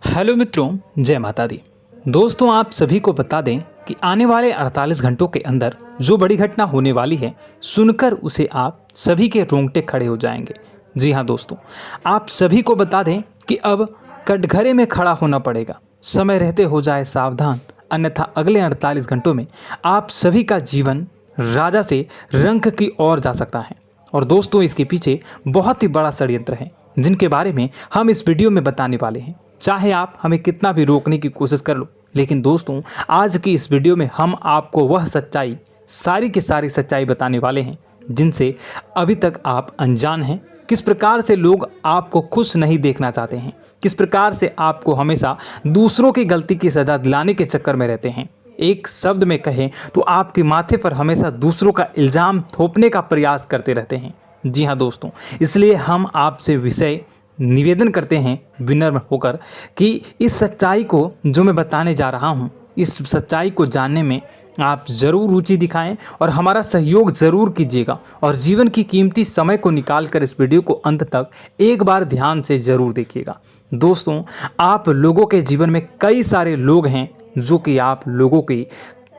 Hello मित्रों, जय माता दी। दोस्तों, आप सभी को बता दें कि आने वाले 48 घंटों के अंदर जो बड़ी घटना होने वाली है, सुनकर उसे आप सभी के रोंगटे खड़े हो जाएंगे। जी हाँ दोस्तों, आप सभी को बता दें कि अब कटघरे में खड़ा होना पड़ेगा। समय रहते हो जाए सावधान, अन्यथा अगले 48 घंटों में आप सभी का जीवन राजा से रंक की ओर जा सकता है। और दोस्तों, इसके पीछे बहुत ही बड़ा षड्यंत्र है जिनके बारे में हम इस वीडियो में बताने वाले हैं। चाहे आप हमें कितना भी रोकने की कोशिश कर लो, लेकिन दोस्तों, आज की इस वीडियो में हम आपको वह सच्चाई, सारी की सारी सच्चाई बताने वाले हैं जिनसे अभी तक आप अनजान हैं। किस प्रकार से लोग आपको खुश नहीं देखना चाहते हैं, किस प्रकार से आपको हमेशा दूसरों की गलती की सज़ा दिलाने के चक्कर में रहते हैं। एक शब्द में कहें तो आपके माथे पर हमेशा दूसरों का इल्ज़ाम थोपने का प्रयास करते रहते हैं। जी हाँ दोस्तों, इसलिए हम आपसे विषय निवेदन करते हैं विनम्र होकर कि इस सच्चाई को जो मैं बताने जा रहा हूँ, इस सच्चाई को जानने में आप ज़रूर रुचि दिखाएं और हमारा सहयोग ज़रूर कीजिएगा। और जीवन की कीमती समय को निकाल कर इस वीडियो को अंत तक एक बार ध्यान से ज़रूर देखिएगा। दोस्तों, आप लोगों के जीवन में कई सारे लोग हैं जो कि आप लोगों की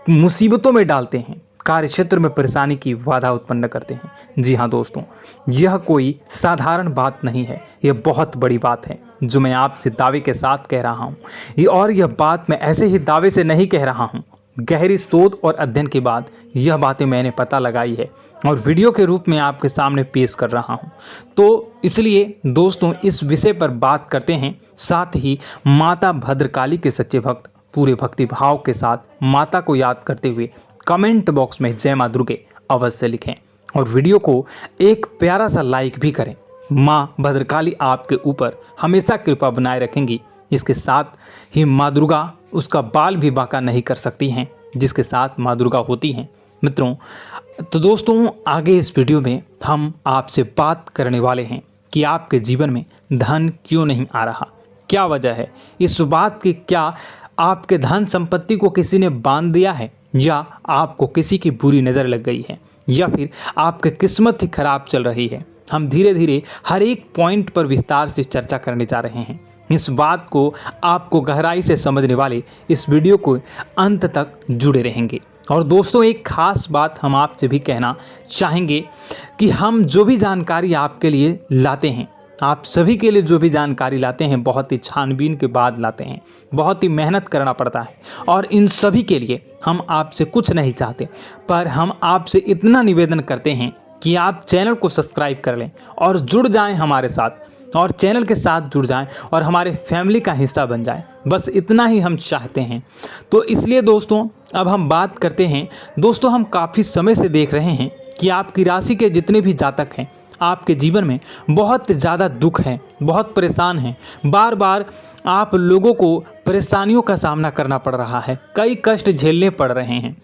मुसीबतों में डालते हैं, कार्य क्षेत्र में परेशानी की बाधा उत्पन्न करते हैं। जी हाँ दोस्तों, यह कोई साधारण बात नहीं है, यह बहुत बड़ी बात है जो मैं आपसे दावे के साथ कह रहा हूँ। और यह बात मैं ऐसे ही दावे से नहीं कह रहा हूँ, गहरी शोध और अध्ययन के बाद यह बातें मैंने पता लगाई है और वीडियो के रूप में आपके सामने पेश कर रहा हूँ। तो इसलिए दोस्तों, इस विषय पर बात करते हैं। साथ ही माता भद्रकाली के सच्चे भक्त पूरे भक्ति भाव के साथ माता को याद करते हुए कमेंट बॉक्स में जय मां दुर्गे अवश्य लिखें और वीडियो को एक प्यारा सा लाइक भी करें। मां भद्रकाली आपके ऊपर हमेशा कृपा बनाए रखेंगी। इसके साथ ही मां दुर्गा उसका बाल भी बांका नहीं कर सकती हैं जिसके साथ मां दुर्गा होती हैं। मित्रों, तो दोस्तों, आगे इस वीडियो में हम आपसे बात करने वाले हैं कि आपके जीवन में धन क्यों नहीं आ रहा, क्या वजह है इस बात की। क्या आपके धन संपत्ति को किसी ने बांध दिया है, या आपको किसी की बुरी नज़र लग गई है, या फिर आपकी किस्मत ही खराब चल रही है। हम धीरे धीरे हर एक पॉइंट पर विस्तार से चर्चा करने जा रहे हैं। इस बात को आपको गहराई से समझने वाले इस वीडियो को अंत तक जुड़े रहेंगे। और दोस्तों, एक खास बात हम आपसे भी कहना चाहेंगे कि हम जो भी जानकारी आपके लिए लाते हैं, आप सभी के लिए जो भी जानकारी लाते हैं, बहुत ही छानबीन के बाद लाते हैं, बहुत ही मेहनत करना पड़ता है। और इन सभी के लिए हम आपसे कुछ नहीं चाहते, पर हम आपसे इतना निवेदन करते हैं कि आप चैनल को सब्सक्राइब कर लें और जुड़ जाएं हमारे साथ, और चैनल के साथ जुड़ जाएं और हमारे फैमिली का हिस्सा बन जाएं। बस इतना ही हम चाहते हैं। तो इसलिए दोस्तों, अब हम बात करते हैं। दोस्तों, हम काफ़ी समय से देख रहे हैं कि आपकी राशि के जितने भी जातक हैं, आपके जीवन में बहुत ज़्यादा दुख है, बहुत परेशान हैं। बार बार आप लोगों को परेशानियों का सामना करना पड़ रहा है, कई कष्ट झेलने पड़ रहे हैं।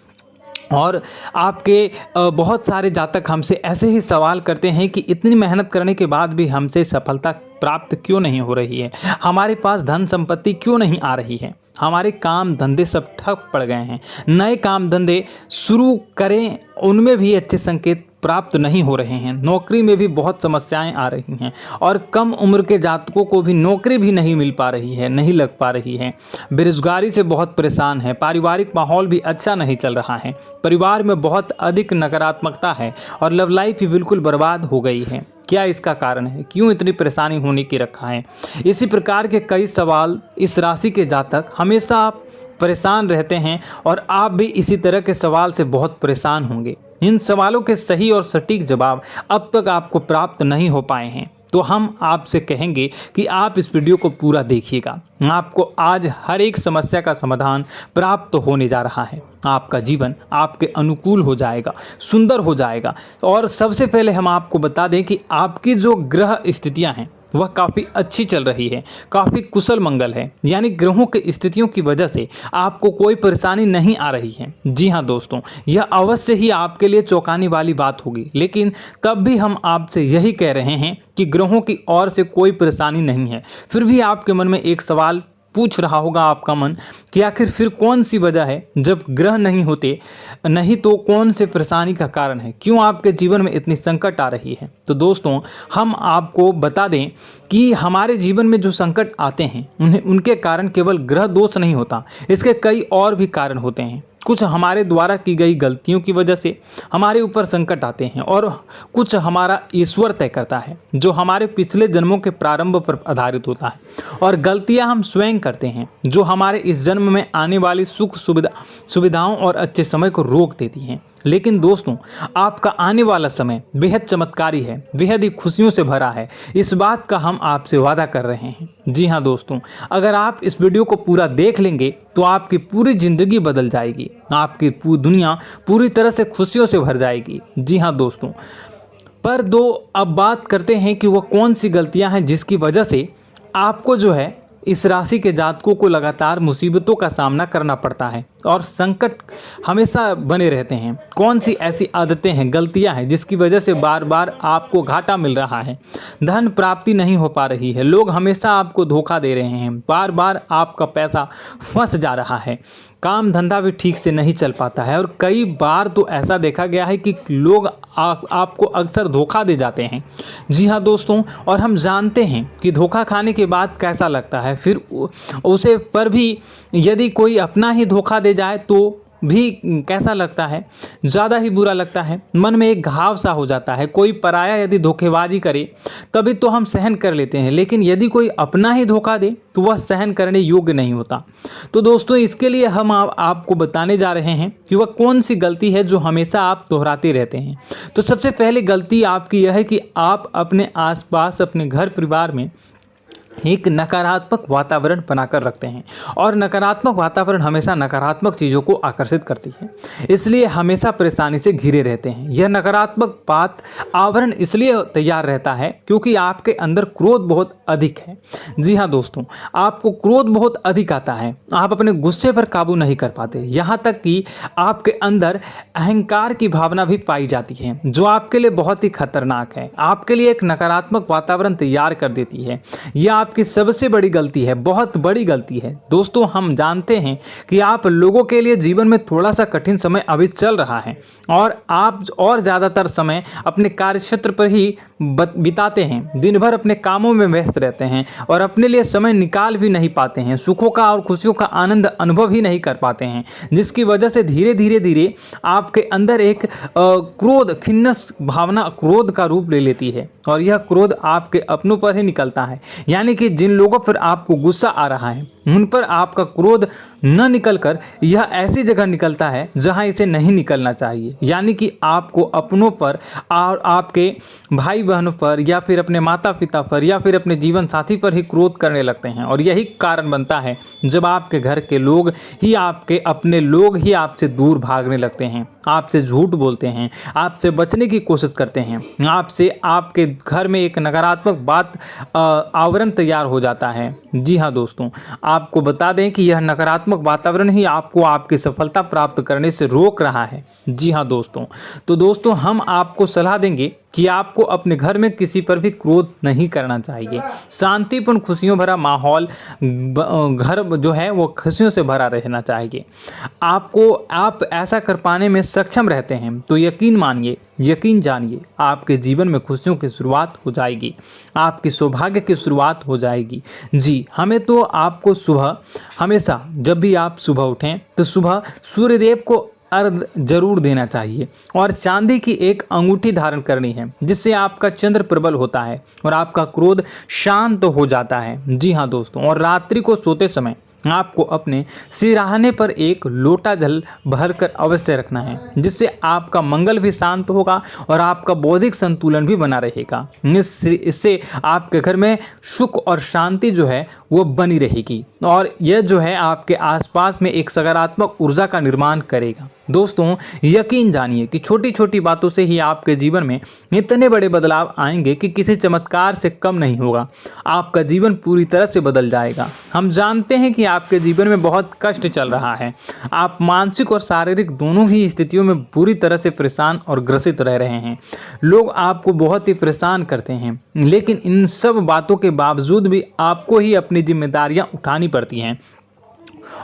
और आपके बहुत सारे जातक हमसे ऐसे ही सवाल करते हैं कि इतनी मेहनत करने के बाद भी हमसे सफलता प्राप्त क्यों नहीं हो रही है, हमारे पास धन संपत्ति क्यों नहीं आ रही है, हमारे काम धंधे सब ठप पड़ गए हैं, नए काम धंधे शुरू करें उनमें भी अच्छे संकेत प्राप्त नहीं हो रहे हैं, नौकरी में भी बहुत समस्याएं आ रही हैं, और कम उम्र के जातकों को भी नौकरी भी नहीं मिल पा रही है, नहीं लग पा रही है, बेरोजगारी से बहुत परेशान है, पारिवारिक माहौल भी अच्छा नहीं चल रहा है, परिवार में बहुत अधिक नकारात्मकता है और लव लाइफ भी बिल्कुल बर्बाद हो गई है। क्या इसका कारण है, क्यों इतनी परेशानी होने की रखा है? इसी प्रकार के कई सवाल इस राशि के जातक हमेशा आप परेशान रहते हैं और आप भी इसी तरह के सवाल से बहुत परेशान होंगे। इन सवालों के सही और सटीक जवाब अब तक आपको प्राप्त नहीं हो पाए हैं, तो हम आपसे कहेंगे कि आप इस वीडियो को पूरा देखिएगा। आपको आज हर एक समस्या का समाधान प्राप्त होने जा रहा है। आपका जीवन आपके अनुकूल हो जाएगा, सुंदर हो जाएगा। और सबसे पहले हम आपको बता दें कि आपकी जो ग्रह स्थितियां हैं वह काफ़ी अच्छी चल रही है, काफ़ी कुशल मंगल है, यानी ग्रहों की स्थितियों की वजह से आपको कोई परेशानी नहीं आ रही है। जी हाँ दोस्तों, यह अवश्य ही आपके लिए चौंकाने वाली बात होगी, लेकिन तब भी हम आपसे यही कह रहे हैं कि ग्रहों की ओर से कोई परेशानी नहीं है। फिर भी आपके मन में एक सवाल पूछ रहा होगा आपका मन कि आखिर फिर कौन सी वजह है, जब ग्रह नहीं होते नहीं तो कौन से परेशानी का कारण है, क्यों आपके जीवन में इतनी संकट आ रही है। तो दोस्तों हम आपको बता दें कि हमारे जीवन में जो संकट आते हैं उनके कारण केवल ग्रह दोष नहीं होता, इसके कई और भी कारण होते हैं। कुछ हमारे द्वारा की गई गलतियों की वजह से हमारे ऊपर संकट आते हैं और कुछ हमारा ईश्वर तय करता है, जो हमारे पिछले जन्मों के प्रारंभ पर आधारित होता है। और गलतियां हम स्वयं करते हैं, जो हमारे इस जन्म में आने वाली सुख सुविधाओं और अच्छे समय को रोक देती हैं। लेकिन दोस्तों आपका आने वाला समय बेहद चमत्कारी है, बेहद ही खुशियों से भरा है, इस बात का हम आपसे वादा कर रहे हैं। जी हाँ दोस्तों, अगर आप इस वीडियो को पूरा देख लेंगे तो आपकी पूरी ज़िंदगी बदल जाएगी, आपकी पूरी दुनिया पूरी तरह से खुशियों से भर जाएगी। जी हाँ दोस्तों, पर अब बात करते हैं कि वो कौन सी गलतियां हैं जिसकी वजह से आपको जो है इस राशि के जातकों को लगातार मुसीबतों का सामना करना पड़ता है और संकट हमेशा बने रहते हैं। कौन सी ऐसी आदतें हैं, गलतियां हैं जिसकी वजह से बार बार आपको घाटा मिल रहा है, धन प्राप्ति नहीं हो पा रही है, लोग हमेशा आपको धोखा दे रहे हैं, बार बार आपका पैसा फंस जा रहा है, काम धंधा भी ठीक से नहीं चल पाता है और कई बार तो ऐसा देखा गया है कि लोग आपको अक्सर धोखा दे जाते हैं। जी हाँ दोस्तों, और हम जानते हैं कि धोखा खाने के बाद कैसा लगता है, फिर उसे पर भी यदि कोई अपना ही धोखा दे जाए तो भी कैसा लगता है, ज़्यादा ही बुरा लगता है, मन में एक घाव सा हो जाता है। कोई पराया यदि धोखेबाजी करे तभी तो हम सहन कर लेते हैं, लेकिन यदि कोई अपना ही धोखा दे तो वह सहन करने योग्य नहीं होता। तो दोस्तों इसके लिए हम आपको बताने जा रहे हैं कि वह कौन सी गलती है जो हमेशा आप दोहराते रहते हैं। तो सबसे पहली गलती आपकी यह है कि आप अपने आसपास, अपने घर परिवार में एक नकारात्मक वातावरण बनाकर रखते हैं और नकारात्मक वातावरण हमेशा नकारात्मक चीज़ों को आकर्षित करती है, इसलिए हमेशा परेशानी से घिरे रहते हैं। यह नकारात्मक आवरण इसलिए तैयार रहता है क्योंकि आपके अंदर क्रोध बहुत अधिक है। जी हाँ दोस्तों, आपको क्रोध बहुत अधिक आता है, आप अपने गुस्से पर काबू नहीं कर पाते, यहाँ तक कि आपके अंदर अहंकार की भावना भी पाई जाती है, जो आपके लिए बहुत ही खतरनाक है, आपके लिए एक नकारात्मक वातावरण तैयार कर देती है। यह आपकी सबसे बड़ी गलती है, बहुत बड़ी गलती है। दोस्तों हम जानते हैं कि आप लोगों के लिए जीवन में थोड़ा सा कठिन समय अभी चल रहा है और आप और ज़्यादातर समय अपने कार्यक्षेत्र पर ही बिताते हैं, दिन भर अपने कामों में व्यस्त रहते हैं और अपने लिए समय निकाल भी नहीं पाते हैं, सुखों का और खुशियों का आनंद अनुभव ही नहीं कर पाते हैं, जिसकी वजह से धीरे धीरे आपके अंदर एक क्रोध, खिन्नस भावना क्रोध का रूप ले लेती है और यह क्रोध आपके अपनों पर ही निकलता है। यानी कि जिन लोगों पर आपको गुस्सा आ रहा है उन पर आपका क्रोध न निकलकर यह ऐसी जगह निकलता है जहां इसे नहीं निकलना चाहिए। यानी कि आपको अपनों पर और आपके भाई बहनों पर या फिर अपने माता पिता पर या फिर अपने जीवन साथी पर ही क्रोध करने लगते हैं और यही कारण बनता है जब आपके घर के लोग ही, आपके अपने लोग ही आपसे दूर भागने लगते हैं, आपसे झूठ बोलते हैं, आपसे बचने की कोशिश करते हैं, आपसे आपके घर में एक नकारात्मक आवरण तैयार हो जाता है। जी हाँ दोस्तों, आपको बता दें कि यह नकारात्मक वातावरण ही आपको आपकी सफलता प्राप्त करने से रोक रहा है। जी हाँ दोस्तों, तो दोस्तों हम आपको सलाह देंगे कि आपको अपने घर में किसी पर भी क्रोध नहीं करना चाहिए। शांतिपूर्ण खुशियों भरा माहौल, घर जो है वो खुशियों से भरा रहना चाहिए। आप ऐसा कर पाने में सक्षम रहते हैं तो यकीन मानिए, यकीन जानिए, आपके जीवन में खुशियों की शुरुआत हो जाएगी, आपकी सौभाग्य की शुरुआत हो जाएगी। जी, हमें तो आपको सुबह, हमेशा जब भी आप सुबह उठें तो सुबह सूर्यदेव को अर्घ जरूर देना चाहिए और चांदी की एक अंगूठी धारण करनी है, जिससे आपका चंद्र प्रबल होता है और आपका क्रोध शांत हो जाता है। जी हाँ दोस्तों, और रात्रि को सोते समय आपको अपने सिरहाने पर एक लोटा जल भरकर अवश्य रखना है, जिससे आपका मंगल भी शांत होगा और आपका बौद्धिक संतुलन भी बना रहेगा। इससे आपके घर में सुख और शांति जो है वो बनी रहेगी और यह जो है आपके आसपास में एक सकारात्मक ऊर्जा का निर्माण करेगा। दोस्तों यकीन जानिए कि छोटी छोटी बातों से ही आपके जीवन में इतने बड़े बदलाव आएंगे कि किसी चमत्कार से कम नहीं होगा। आपका जीवन पूरी तरह से बदल जाएगा। हम जानते हैं कि आपके जीवन में बहुत कष्ट चल रहा है। आप मानसिक और शारीरिक दोनों ही स्थितियों में पूरी तरह से परेशान और ग्रसित रह रहे हैं। लोग आपको बहुत ही परेशान करते हैं, लेकिन इन सब बातों के बावजूद भी आपको ही अपनी जिम्मेदारियां उठानी पड़ती हैं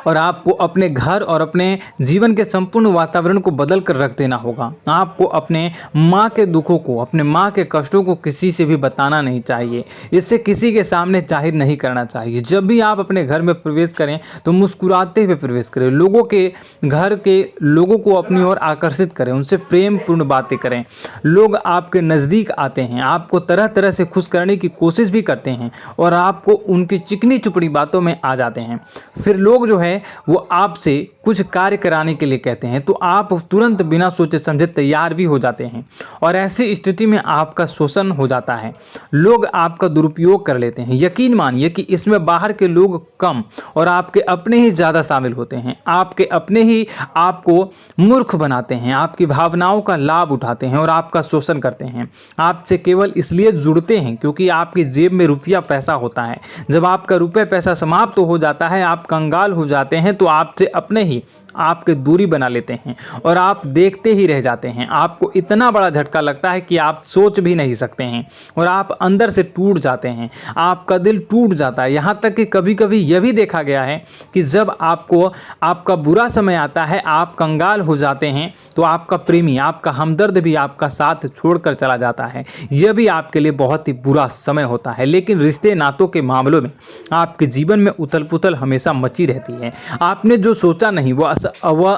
और आपको अपने घर और अपने जीवन के संपूर्ण वातावरण को बदल कर रख देना होगा। आपको अपने माँ के दुखों को, अपने माँ के कष्टों को किसी से भी बताना नहीं चाहिए। इससे किसी के सामने जाहिर नहीं करना चाहिए। जब भी आप अपने घर में प्रवेश करें तो मुस्कुराते हुए प्रवेश करें। लोगों के घर के लोगों को अपनी ओर आकर्षित करें, उनसे प्रेम पूर्ण बातें करें। लोग आपके नज़दीक आते हैं, आपको तरह तरह से खुश करने की कोशिश भी करते हैं और आपको उनकी चिकनी चुपड़ी बातों में आ जाते हैं। फिर लोग जो है वो आपसे कुछ कार्य कराने के लिए कहते हैं तो आप तुरंत बिना सोचे समझे तैयार भी हो जाते हैं और ऐसी स्थिति में आपका शोषण हो जाता है। लोग आपका दुरुपयोग कर लेते हैं। यकीन मानिए कि इसमें बाहर के लोग कम और आपके अपने ही ज़्यादा शामिल होते हैं। आपके अपने ही आपको मूर्ख बनाते हैं, आपकी भावनाओं का लाभ उठाते हैं और आपका शोषण करते हैं। आपसे केवल इसलिए जुड़ते हैं क्योंकि आपकी जेब में रुपया पैसा होता है। जब आपका रुपया पैसा समाप्त हो जाता है, आप कंगाल हो जाते हैं तो आपसे अपने ही आपके दूरी बना लेते हैं और आप देखते ही रह जाते हैं। आपको इतना बड़ा झटका लगता है कि आप सोच भी नहीं सकते हैं और आप अंदर से टूट जाते हैं। आपका दिल टूट जाता है। यहाँ तक कि कभी कभी यह भी देखा गया है कि जब आपको आपका बुरा समय आता है, आप कंगाल हो जाते हैं तो आपका प्रेमी, आपका हमदर्द भी आपका साथ छोड़कर चला जाता है। यह भी आपके लिए बहुत ही बुरा समय होता है। लेकिन रिश्ते नातों के मामलों में आपके जीवन में उथल पुथल हमेशा मची रहती है। आपने जो सोचा नहीं वह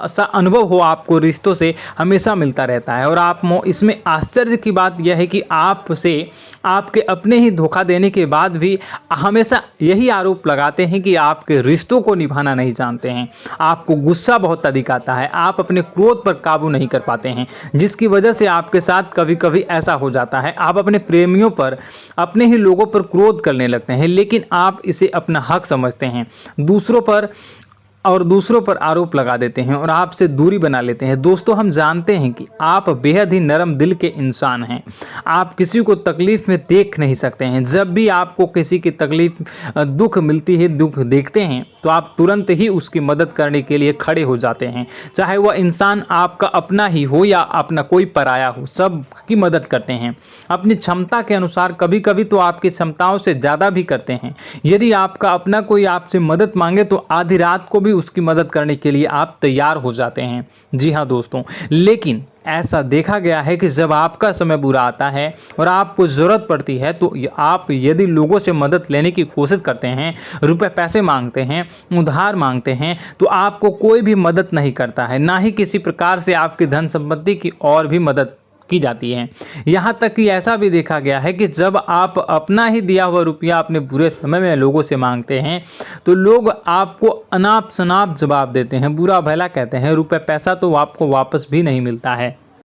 ऐसा अनुभव हो आपको रिश्तों से हमेशा मिलता रहता है। और आप इसमें आश्चर्य की बात यह है कि आपसे आपके अपने ही धोखा देने के बाद भी हमेशा यही आरोप लगाते हैं कि आपके रिश्तों को निभाना नहीं जानते हैं। आपको गुस्सा बहुत अधिक आता है, आप अपने क्रोध पर काबू नहीं कर पाते हैं, जिसकी वजह से आपके साथ कभी कभी ऐसा हो जाता है आप अपने प्रेमियों पर, अपने ही लोगों पर क्रोध करने लगते हैं, लेकिन आप इसे अपना हक समझते हैं। दूसरों पर आरोप लगा देते हैं और आपसे दूरी बना लेते हैं। दोस्तों हम जानते हैं कि आप बेहद ही नरम दिल के इंसान हैं। आप किसी को तकलीफ में देख नहीं सकते हैं। जब भी आपको किसी की तकलीफ, दुख मिलती है, दुख देखते हैं तो आप तुरंत ही उसकी मदद करने के लिए खड़े हो जाते हैं। चाहे वह इंसान आपका अपना ही हो या अपना कोई पराया हो, सब की मदद करते हैं अपनी क्षमता के अनुसार। कभी कभी तो आपकी क्षमताओं से ज़्यादा भी करते हैं। यदि आपका अपना कोई आपसे मदद मांगे तो आधी रात को भी उसकी मदद करने के लिए आप तैयार हो जाते हैं। जी हाँ दोस्तों, लेकिन ऐसा देखा गया है कि जब आपका समय बुरा आता है और आपको ज़रूरत पड़ती है तो आप यदि लोगों से मदद लेने की कोशिश करते हैं, रुपए पैसे मांगते हैं, उधार मांगते हैं, तो आपको कोई भी मदद नहीं करता है। ना ही किसी प्रकार से आपकी धन संपत्ति की और भी मदद की जाती है। यहाँ तक कि ऐसा भी देखा गया है कि जब आप अपना ही दिया हुआ रुपया अपने बुरे समय में लोगों से मांगते हैं तो लोग आपको अनाप शनाप जवाब देते हैं, बुरा भला कहते हैं। रुपये पैसा तो आपको वापस भी नहीं मिलता है।